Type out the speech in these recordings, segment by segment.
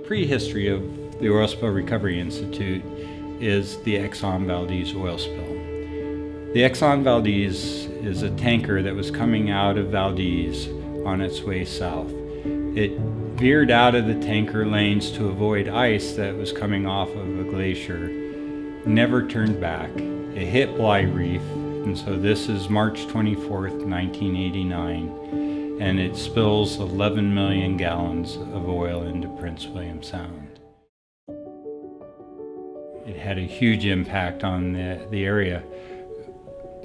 prehistory of the Oil Spill Recovery Institute is the Exxon Valdez oil spill. The Exxon Valdez is a tanker that was coming out of Valdez on its way south. It veered out of the tanker lanes to avoid ice that was coming off of a glacier, never turned back. It hit Bly Reef, and so this is March 24th, 1989, and it spills 11 million gallons of oil into Prince William Sound. It had a huge impact on the area,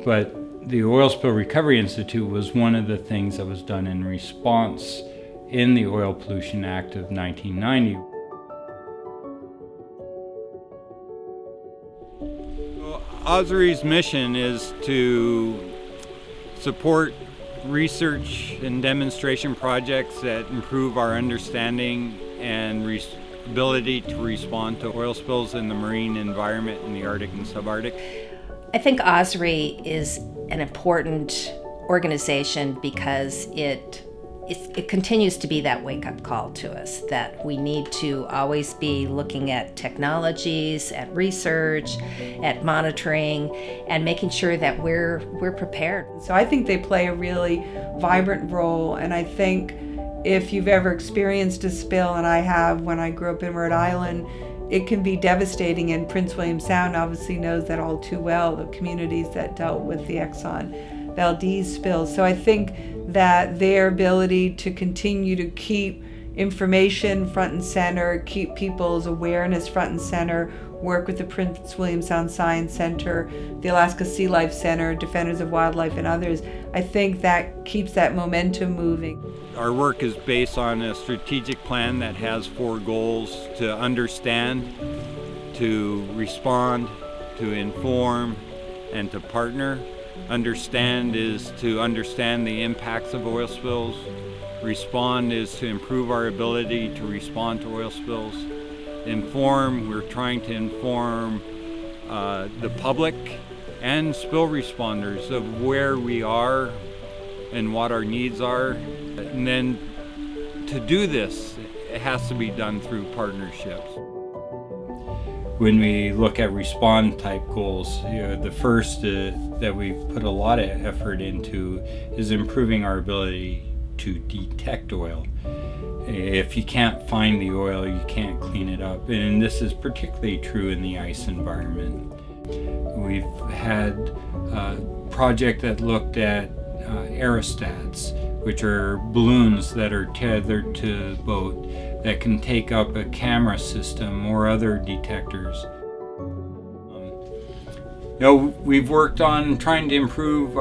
but the Oil Spill Recovery Institute was one of the things that was done in response in the Oil Pollution Act of 1990. OSRI's mission is to support research and demonstration projects that improve our understanding and ability to respond to oil spills in the marine environment in the Arctic and subarctic. I think OSRI is an important organization because it continues to be that wake-up call to us that we need to always be looking at technologies, at research, at monitoring, and making sure that we're prepared. So I think they play a really vibrant role, and I think if you've ever experienced a spill, and I have when I grew up in Rhode Island, it can be devastating, and Prince William Sound obviously knows that all too well, the communities that dealt with the Exxon Valdez spill. So I think that their ability to continue to keep information front and center, keep people's awareness front and center, work with the Prince William Sound Science Center, the Alaska Sea Life Center, Defenders of Wildlife, and others, I think that keeps that momentum moving. Our work is based on a strategic plan that has 4 goals: to understand, to respond, to inform, and to partner. Understand is to understand the impacts of oil spills. Respond is to improve our ability to respond to oil spills. Inform, we're trying to inform the public and spill responders of where we are and what our needs are. And then to do this, it has to be done through partnerships. When we look at respond type goals, the first that we've put a lot of effort into is improving our ability to detect oil. If you can't find the oil, you can't clean it up. And this is particularly true in the ice environment. We've had a project that looked at aerostats, which are balloons that are tethered to the boat that can take up a camera system or other detectors. We've worked on trying to improve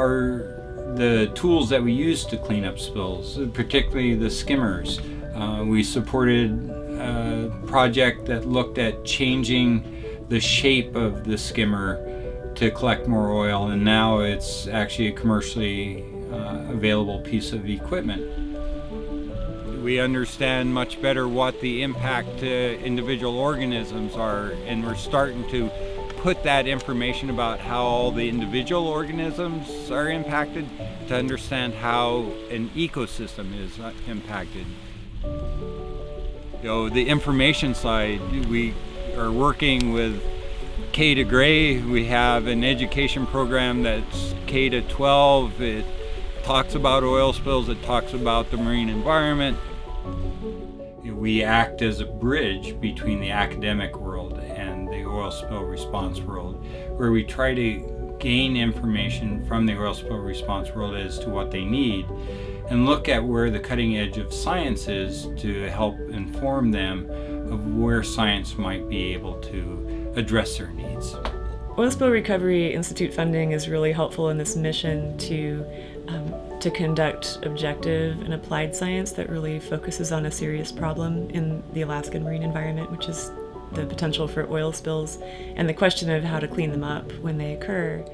the tools that we use to clean up spills, particularly the skimmers. We supported a project that looked at changing the shape of the skimmer to collect more oil, and now it's actually a commercially available piece of equipment. We understand much better what the impact to individual organisms are, and we're starting to put that information about how all the individual organisms are impacted to understand how an ecosystem is impacted. The information side, we are working with K to Gray. We have an education program that's K to 12. It talks about oil spills, it talks about the marine environment. We act as a bridge between the academic world and the oil spill response world, where we try to gain information from the oil spill response world as to what they need and look at where the cutting edge of science is to help inform them of where science might be able to address their needs. Oil Spill Recovery Institute funding is really helpful in this mission to conduct objective and applied science that really focuses on a serious problem in the Alaskan marine environment, which is the potential for oil spills and the question of how to clean them up when they occur.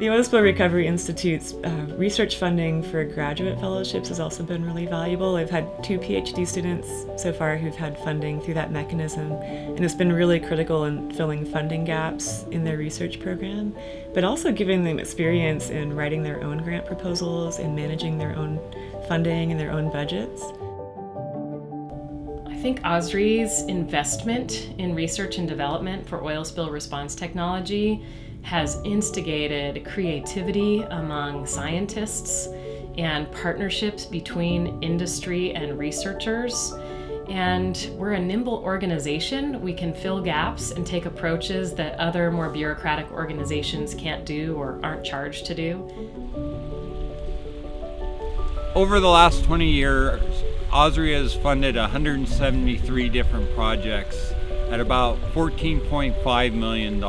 The Oil Spill Recovery Institute's research funding for graduate fellowships has also been really valuable. I've had 2 PhD students so far who've had funding through that mechanism, and it's been really critical in filling funding gaps in their research program, but also giving them experience in writing their own grant proposals and managing their own funding and their own budgets. I think OSRI's investment in research and development for oil spill response technology has instigated creativity among scientists and partnerships between industry and researchers. And we're a nimble organization. We can fill gaps and take approaches that other more bureaucratic organizations can't do or aren't charged to do. Over the last 20 years, OSRI has funded 173 different projects at about $14.5 million.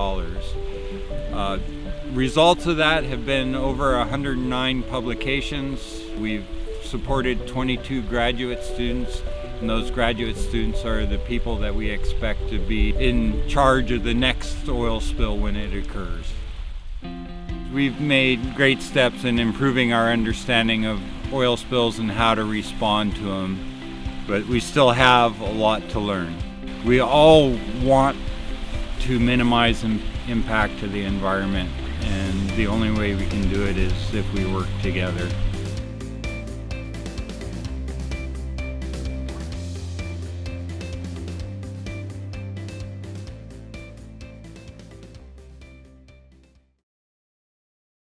Results of that have been over 109 publications. We've supported 22 graduate students, and those graduate students are the people that we expect to be in charge of the next oil spill when it occurs. We've made great steps in improving our understanding of oil spills and how to respond to them, but we still have a lot to learn. We all want to minimize impact to the environment, and the only way we can do it is if we work together.